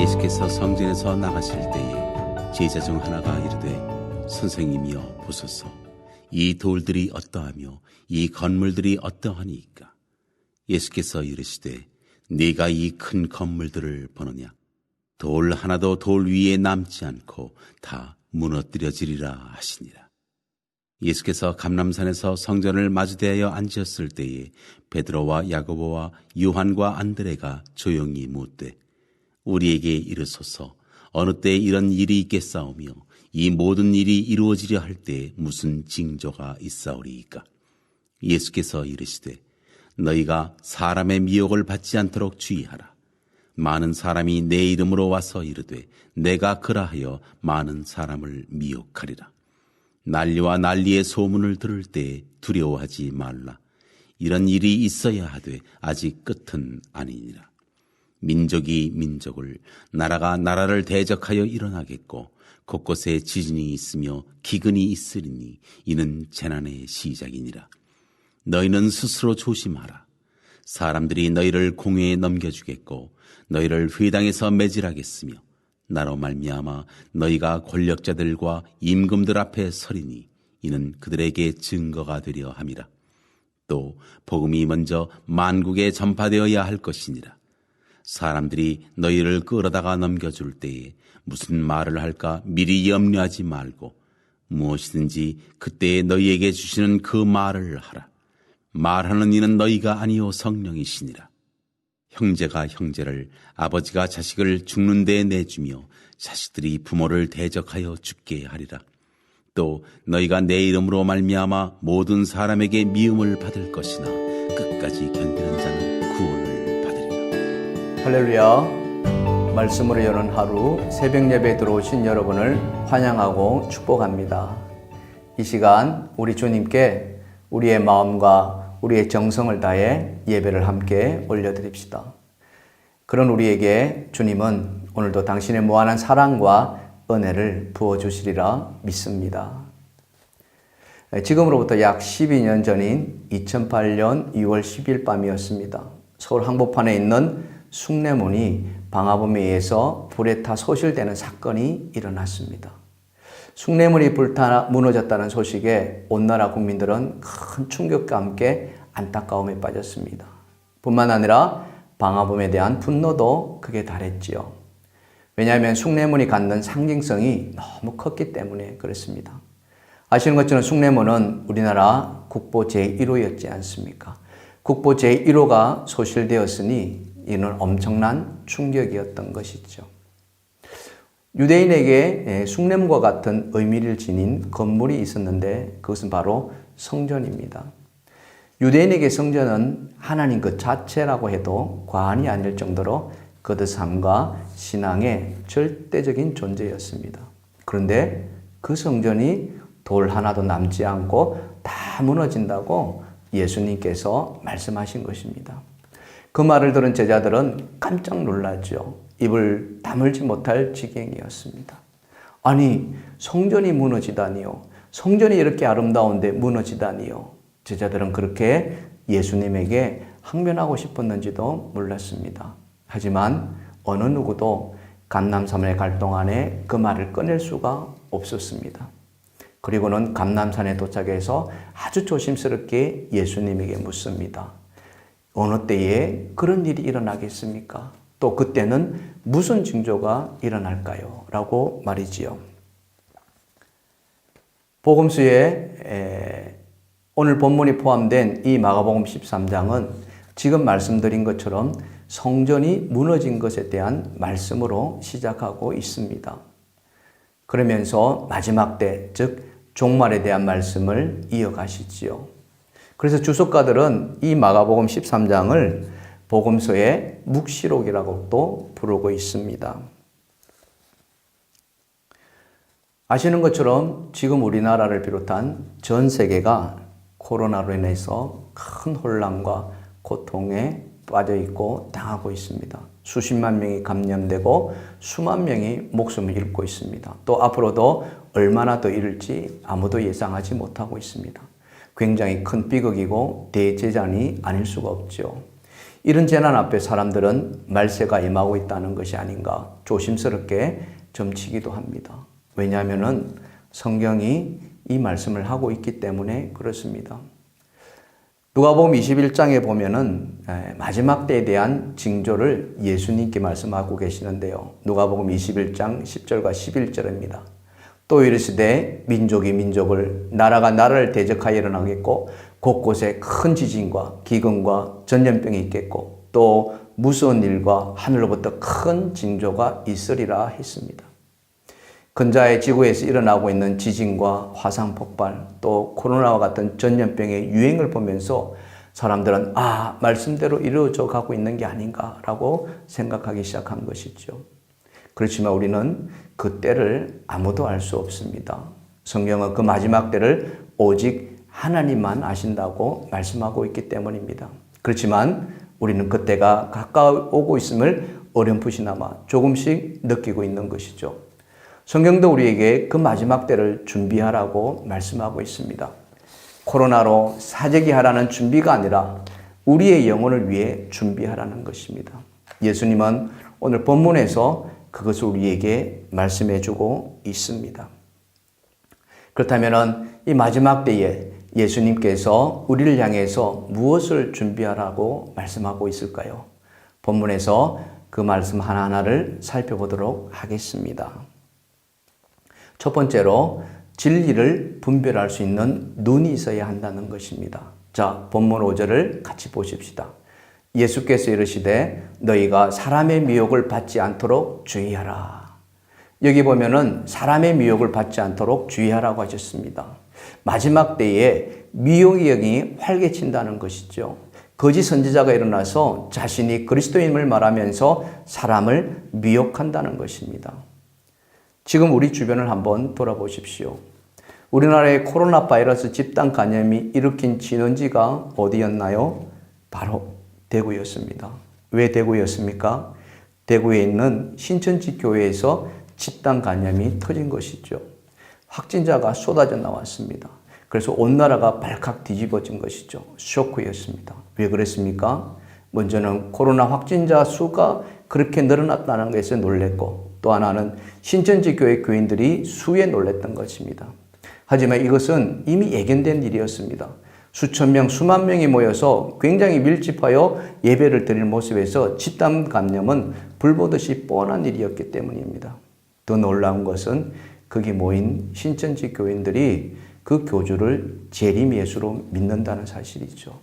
예수께서 성전에서 나가실 때에 제자 중 하나가 이르되 선생님이여 보소서, 이 돌들이 어떠하며 이 건물들이 어떠하니이까? 예수께서 이르시되 네가 이 큰 건물들을 보느냐? 돌 하나도 돌 위에 남지 않고 다 무너뜨려지리라 하시니라. 예수께서 감람산에서 성전을 마주대하여 앉으셨을 때에 베드로와 야고보와 요한과 안드레가 조용히 묻되 우리에게 이르소서, 어느 때 이런 일이 있겠사오며 이 모든 일이 이루어지려 할 때 무슨 징조가 있사오리이까? 예수께서 이르시되 너희가 사람의 미혹을 받지 않도록 주의하라. 많은 사람이 내 이름으로 와서 이르되 내가 그라하여 많은 사람을 미혹하리라. 난리와 난리의 소문을 들을 때 두려워하지 말라. 이런 일이 있어야 하되 아직 끝은 아니니라. 민족이 민족을, 나라가 나라를 대적하여 일어나겠고 곳곳에 지진이 있으며 기근이 있으리니 이는 재난의 시작이니라. 너희는 스스로 조심하라. 사람들이 너희를 공회에 넘겨주겠고 너희를 회당에서 매질하겠으며 나로 말미암아 너희가 권력자들과 임금들 앞에 서리니 이는 그들에게 증거가 되려 함이라. 또 복음이 먼저 만국에 전파되어야 할 것이니라. 사람들이 너희를 끌어다가 넘겨줄 때에 무슨 말을 할까 미리 염려하지 말고 무엇이든지 그때에 너희에게 주시는 그 말을 하라. 말하는 이는 너희가 아니요 성령이시니라. 형제가 형제를, 아버지가 자식을 죽는 데에 내주며 자식들이 부모를 대적하여 죽게 하리라. 또 너희가 내 이름으로 말미암아 모든 사람에게 미움을 받을 것이나 끝까지 견디는 자는 구원을 받으리라. 할렐루야. 말씀으로 여는 하루, 새벽 예배에 들어오신 여러분을 환영하고 축복합니다. 이 시간 우리 주님께 우리의 마음과 우리의 정성을 다해 예배를 함께 올려드립시다. 그런 우리에게 주님은 오늘도 당신의 무한한 사랑과 은혜를 부어주시리라 믿습니다. 지금으로부터 약 12년 전인 2008년 2월 10일 밤이었습니다. 서울 한복판에 있는 숭례문이 방화범에 의해서 불에 타 소실되는 사건이 일어났습니다. 숭례문이 불타 무너졌다는 소식에 온 나라 국민들은 큰 충격과 함께 안타까움에 빠졌습니다. 뿐만 아니라 방화범에 대한 분노도 극에 달했지요. 왜냐하면 숭례문이 갖는 상징성이 너무 컸기 때문에 그렇습니다. 아시는 것처럼 숭례문은 우리나라 국보 제1호였지 않습니까? 국보 제1호가 소실되었으니 이는 엄청난 충격이었던 것이죠. 유대인에게 숭례문과 같은 의미를 지닌 건물이 있었는데 그것은 바로 성전입니다. 유대인에게 성전은 하나님 그 자체라고 해도 과언이 아닐 정도로 그들 삶과 신앙의 절대적인 존재였습니다. 그런데 그 성전이 돌 하나도 남지 않고 다 무너진다고 예수님께서 말씀하신 것입니다. 그 말을 들은 제자들은 깜짝 놀랐죠. 입을 다물지 못할 지경이었습니다. 아니, 성전이 무너지다니요. 성전이 이렇게 아름다운데 무너지다니요. 제자들은 그렇게 예수님에게 항변하고 싶었는지도 몰랐습니다. 하지만 어느 누구도 감람산에 갈 동안에 그 말을 꺼낼 수가 없었습니다. 그리고는 감람산에 도착해서 아주 조심스럽게 예수님에게 묻습니다. 어느 때에 그런 일이 일어나겠습니까? 또 그때는 무슨 징조가 일어날까요? 라고 말이지요. 복음서에 오늘 본문이 포함된 이 마가복음 13장은 지금 말씀드린 것처럼 성전이 무너진 것에 대한 말씀으로 시작하고 있습니다. 그러면서 마지막 때, 즉 종말에 대한 말씀을 이어가시지요. 그래서 주석가들은 이 마가복음 13장을 복음서의 묵시록이라고 또 부르고 있습니다. 아시는 것처럼 지금 우리나라를 비롯한 전 세계가 코로나로 인해서 큰 혼란과 고통에 빠져 있고 당하고 있습니다. 수십만 명이 감염되고 수만 명이 목숨을 잃고 있습니다. 또 앞으로도 얼마나 더 잃을지 아무도 예상하지 못하고 있습니다. 굉장히 큰 비극이고 대재난이 아닐 수가 없죠. 이런 재난 앞에 사람들은 말세가 임하고 있다는 것이 아닌가 조심스럽게 점치기도 합니다. 왜냐하면 성경이 이 말씀을 하고 있기 때문에 그렇습니다. 누가복음 21장에 보면은 마지막 때에 대한 징조를 예수님께 말씀하고 계시는데요. 누가복음 21장 10절과 11절입니다. 또 이르시되 민족이 민족을 나라가 나라를 대적하여 일어나겠고 곳곳에 큰 지진과 기근과 전염병이 있겠고 또 무서운 일과 하늘로부터 큰 징조가 있으리라 했습니다. 근자의 지구에서 일어나고 있는 지진과 화산 폭발 또 코로나와 같은 전염병의 유행을 보면서 사람들은 말씀대로 이루어져 가고 있는 게 아닌가라고 생각하기 시작한 것이죠. 그렇지만 우리는 그 때를 아무도 알 수 없습니다. 성경은 그 마지막 때를 오직 하나님만 아신다고 말씀하고 있기 때문입니다. 그렇지만 우리는 그때가 가까이 오고 있음을 어렴풋이나마 조금씩 느끼고 있는 것이죠. 성경도 우리에게 그 마지막 때를 준비하라고 말씀하고 있습니다. 코로나로 사재기하라는 준비가 아니라 우리의 영혼을 위해 준비하라는 것입니다. 예수님은 오늘 본문에서 그것을 우리에게 말씀해 주고 있습니다. 그렇다면 이 마지막 때에 예수님께서 우리를 향해서 무엇을 준비하라고 말씀하고 있을까요? 본문에서 그 말씀 하나하나를 살펴보도록 하겠습니다. 첫 번째로 진리를 분별할 수 있는 눈이 있어야 한다는 것입니다. 자, 본문 5절을 같이 보십시다. 예수께서 이르시되 너희가 사람의 미혹을 받지 않도록 주의하라. 여기 보면은 사람의 미혹을 받지 않도록 주의하라고 하셨습니다. 마지막 때에 미혹의 영이 활개친다는 것이죠. 거짓 선지자가 일어나서 자신이 그리스도임을 말하면서 사람을 미혹한다는 것입니다. 지금 우리 주변을 한번 돌아보십시오. 우리나라의 코로나 바이러스 집단 감염이 일으킨 진원지가 어디였나요? 바로 대구였습니다. 왜 대구였습니까? 대구에 있는 신천지 교회에서 집단 감염이 터진 것이죠. 확진자가 쏟아져 나왔습니다. 그래서 온 나라가 발칵 뒤집어진 것이죠. 쇼크였습니다. 왜 그랬습니까? 먼저는 코로나 확진자 수가 그렇게 늘어났다는 것에 놀랬고 또 하나는 신천지 교회 교인들이 수에 놀랬던 것입니다. 하지만 이것은 이미 예견된 일이었습니다. 수천 명, 수만 명이 모여서 굉장히 밀집하여 예배를 드릴 모습에서 집단 감염은 불보듯이 뻔한 일이었기 때문입니다. 더 놀라운 것은 거기 모인 신천지 교인들이 그 교주를 재림 예수로 믿는다는 사실이죠.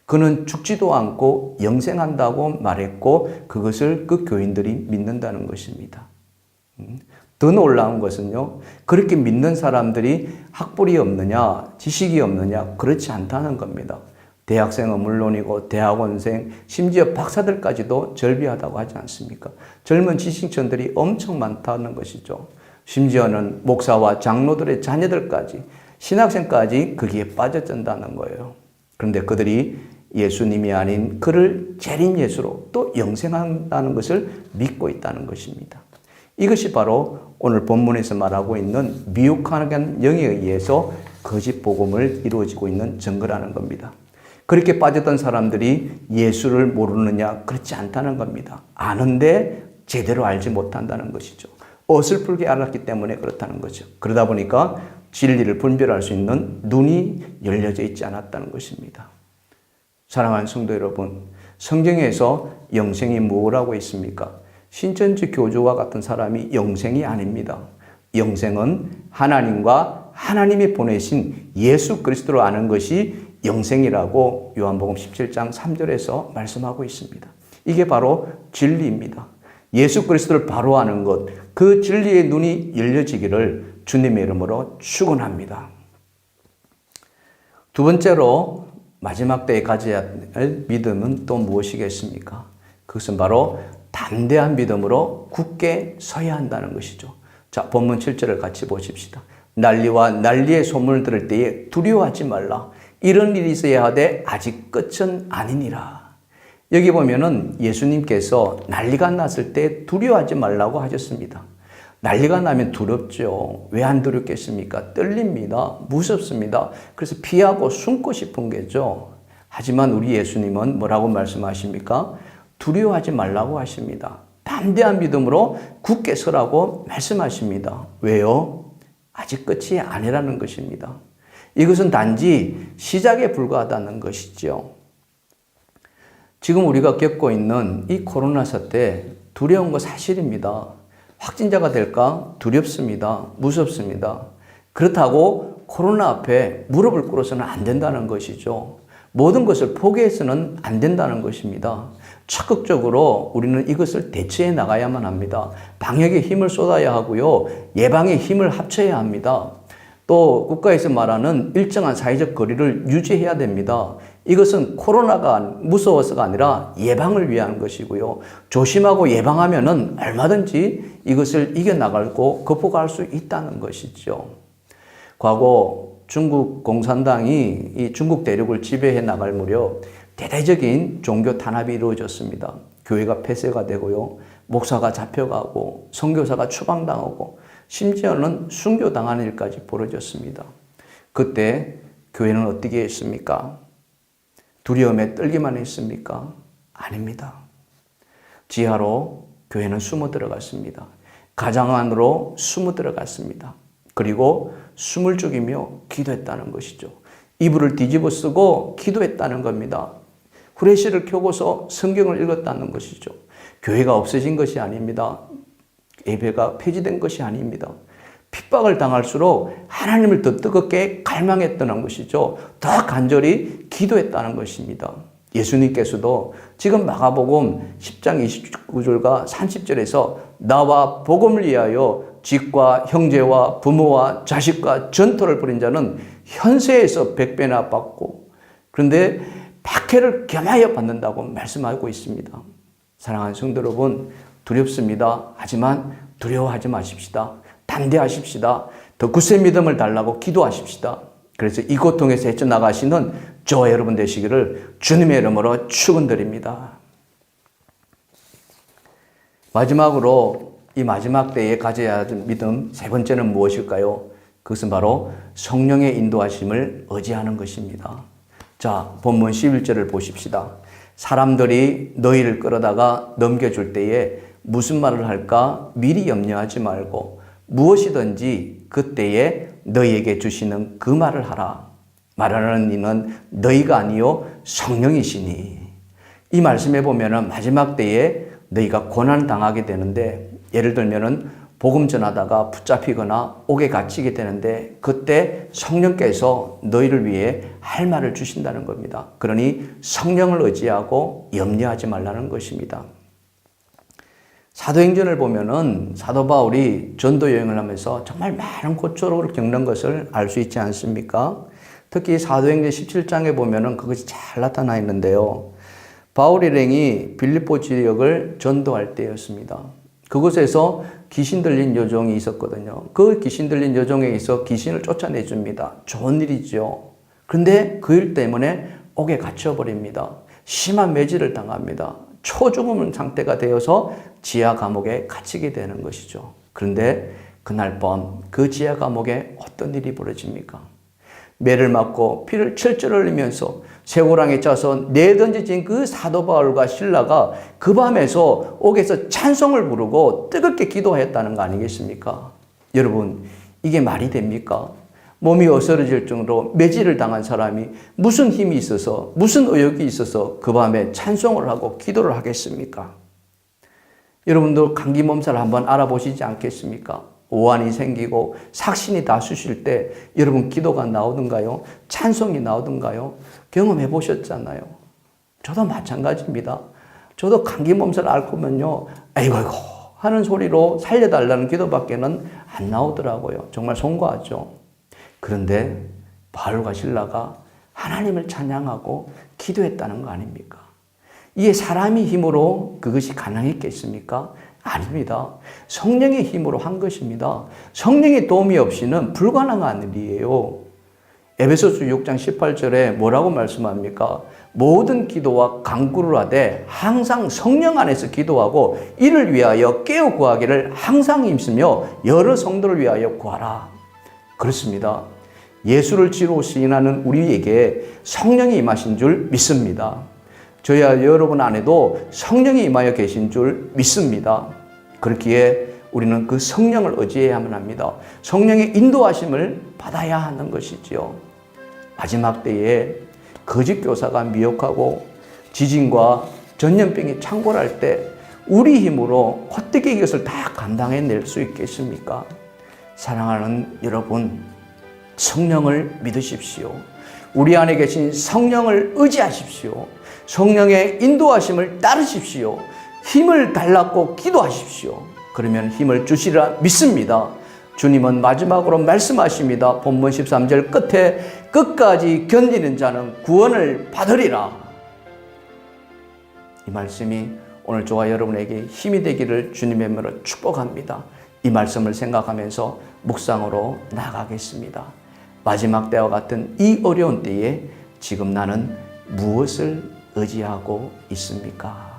그는 죽지도 않고 영생한다고 말했고 그것을 그 교인들이 믿는다는 것입니다. 더 놀라운 것은요, 그렇게 믿는 사람들이 학벌이 없느냐, 지식이 없느냐, 그렇지 않다는 겁니다. 대학생은 물론이고 대학원생, 심지어 박사들까지도 절비하다고 하지 않습니까? 젊은 지식천들이 엄청 많다는 것이죠. 심지어는 목사와 장로들의 자녀들까지, 신학생까지 거기에 빠져든다는 거예요. 그런데 그들이 예수님이 아닌 그를 재림 예수로 또 영생한다는 것을 믿고 있다는 것입니다. 이것이 바로 오늘 본문에서 말하고 있는 미혹하는 영에 의해서 거짓 복음을 이루어지고 있는 증거라는 겁니다. 그렇게 빠졌던 사람들이 예수를 모르느냐? 그렇지 않다는 겁니다. 아는데 제대로 알지 못한다는 것이죠. 어설프게 알았기 때문에 그렇다는 거죠. 그러다 보니까 진리를 분별할 수 있는 눈이 열려져 있지 않았다는 것입니다. 사랑하는 성도 여러분, 성경에서 영생이 뭐라고 있습니까? 신천지 교주와 같은 사람이 영생이 아닙니다. 영생은 하나님과 하나님이 보내신 예수 그리스도로 아는 것이 영생이라고 요한복음 17장 3절에서 말씀하고 있습니다. 이게 바로 진리입니다. 예수 그리스도를 바로 아는 것, 그 진리의 눈이 열려지기를 주님의 이름으로 축원합니다. 두 번째로 마지막 때에 가져야 할 믿음은 또 무엇이겠습니까? 그것은 바로 담대한 믿음으로 굳게 서야 한다는 것이죠. 자, 본문 7절을 같이 보십시다. 난리와 난리의 소문을 들을 때에 두려워하지 말라. 이런 일이 있어야 하되 아직 끝은 아니니라. 여기 보면은 예수님께서 난리가 났을 때 두려워하지 말라고 하셨습니다. 난리가 나면 두렵죠. 왜 안 두렵겠습니까? 떨립니다. 무섭습니다. 그래서 피하고 숨고 싶은 거죠. 하지만 우리 예수님은 뭐라고 말씀하십니까? 두려워하지 말라고 하십니다. 담대한 믿음으로 굳게 서라고 말씀하십니다. 왜요? 아직 끝이 아니라는 것입니다. 이것은 단지 시작에 불과하다는 것이죠. 지금 우리가 겪고 있는 이 코로나 사태 두려운 거 사실입니다. 확진자가 될까? 두렵습니다. 무섭습니다. 그렇다고 코로나 앞에 무릎을 꿇어서는 안 된다는 것이죠. 모든 것을 포기해서는 안 된다는 것입니다. 적극적으로 우리는 이것을 대처해 나가야만 합니다. 방역에 힘을 쏟아야 하고요. 예방에 힘을 합쳐야 합니다. 또 국가에서 말하는 일정한 사회적 거리를 유지해야 됩니다. 이것은 코로나가 무서워서가 아니라 예방을 위한 것이고요. 조심하고 예방하면은 얼마든지 이것을 이겨나가고 극복할 수 있다는 것이죠. 과거 중국 공산당이 이 중국 대륙을 지배해 나갈 무렵 대대적인 종교 탄압이 이루어졌습니다. 교회가 폐쇄가 되고요. 목사가 잡혀가고 선교사가 추방당하고 심지어는 순교당하는 일까지 벌어졌습니다. 그때 교회는 어떻게 했습니까? 두려움에 떨기만 했습니까? 아닙니다. 지하로 교회는 숨어 들어갔습니다. 가정 안으로 숨어 들어갔습니다. 그리고 숨을 죽이며 기도했다는 것이죠. 이불을 뒤집어 쓰고 기도했다는 겁니다. 후레쉬를 켜고서 성경을 읽었다는 것이죠. 교회가 없어진 것이 아닙니다. 예배가 폐지된 것이 아닙니다. 핍박을 당할수록 하나님을 더 뜨겁게 갈망했다는 것이죠. 더 간절히 기도했다는 것입니다. 예수님께서도 지금 마가복음 10장 29절과 30절에서 나와 복음을 위하여 집과 형제와 부모와 자식과 전토를 벌인 자는 현세에서 100배나 받고 그런데 박해를 겸하여 받는다고 말씀하고 있습니다. 사랑하는 성도 여러분, 두렵습니다. 하지만 두려워하지 마십시다. 담대하십시다. 더 굳센 믿음을 달라고 기도하십시다. 그래서 이 고통에서 헤쳐나가시는 저와 여러분 되시기를 주님의 이름으로 축원드립니다. 마지막으로 이 마지막 때에 가져야 할 믿음 세 번째는 무엇일까요? 그것은 바로 성령의 인도하심을 의지하는 것입니다. 자, 본문 11절을 보십시다. 사람들이 너희를 끌어다가 넘겨줄 때에 무슨 말을 할까 미리 염려하지 말고 무엇이든지 그때에 너희에게 주시는 그 말을 하라. 말하는 이는 너희가 아니요 성령이시니. 이 말씀에 보면은 마지막 때에 너희가 고난 당하게 되는데 예를 들면은 복음 전하다가 붙잡히거나 옥에 갇히게 되는데 그때 성령께서 너희를 위해 할 말을 주신다는 겁니다. 그러니 성령을 의지하고 염려하지 말라는 것입니다. 사도행전을 보면은 사도 바울이 전도 여행을 하면서 정말 많은 고초를 겪는 것을 알 수 있지 않습니까? 특히 사도행전 17장에 보면은 그것이 잘 나타나 있는데요. 바울 일행이 빌립보 지역을 전도할 때였습니다. 그곳에서 귀신 들린 여종이 있었거든요. 그 귀신 들린 여종에게서 귀신을 쫓아내줍니다. 좋은 일이죠. 그런데 그 일 때문에 옥에 갇혀버립니다. 심한 매질을 당합니다. 초죽음 상태가 되어서 지하 감옥에 갇히게 되는 것이죠. 그런데 그날 밤 그 지하 감옥에 어떤 일이 벌어집니까? 매를 맞고 피를 철철 흘리면서 쇠고랑에 짜서 내던져진 그 사도 바울과 실라가 그 밤에서 옥에서 찬송을 부르고 뜨겁게 기도했다는 거 아니겠습니까? 여러분, 이게 말이 됩니까? 몸이 어스러질 정도로 매질을 당한 사람이 무슨 힘이 있어서 무슨 의욕이 있어서 그 밤에 찬송을 하고 기도를 하겠습니까? 여러분도 감기 몸살 한번 알아보시지 않겠습니까? 오한이 생기고 삭신이 다 쑤실 때 여러분 기도가 나오던가요? 찬송이 나오던가요? 경험해 보셨잖아요. 저도 마찬가지입니다. 저도 감기 몸살 앓고면요, 아이고 하는 소리로 살려달라는 기도밖에는 안 나오더라고요. 정말 송구하죠. 그런데 바울과 실라가 하나님을 찬양하고 기도했다는 거 아닙니까? 이게 사람의 힘으로 그것이 가능했겠습니까? 아닙니다. 성령의 힘으로 한 것입니다. 성령의 도움이 없이는 불가능한 일이에요. 에베소서 6장 18절에 뭐라고 말씀합니까? 모든 기도와 간구를 하되 항상 성령 안에서 기도하고 이를 위하여 깨어 구하기를 항상 힘쓰며 여러 성도를 위하여 구하라. 그렇습니다. 예수를 지로 시인하는 우리에게 성령이 임하신 줄 믿습니다. 저희와 여러분 안에도 성령이 임하여 계신 줄 믿습니다. 그렇기에 우리는 그 성령을 의지해야만 합니다. 성령의 인도하심을 받아야 하는 것이지요. 마지막 때에 거짓 교사가 미혹하고 지진과 전염병이 창궐할 때 우리 힘으로 어떻게 이것을 다 감당해낼 수 있겠습니까? 사랑하는 여러분, 성령을 믿으십시오. 우리 안에 계신 성령을 의지하십시오. 성령의 인도하심을 따르십시오. 힘을 달라고 기도하십시오. 그러면 힘을 주시리라 믿습니다. 주님은 마지막으로 말씀하십니다. 본문 13절 끝에 끝까지 견디는 자는 구원을 받으리라. 이 말씀이 오늘 저와 여러분에게 힘이 되기를 주님의 이름으로 축복합니다. 이 말씀을 생각하면서 묵상으로 나가겠습니다. 마지막 때와 같은 이 어려운 때에 지금 나는 무엇을 의지하고 있습니까?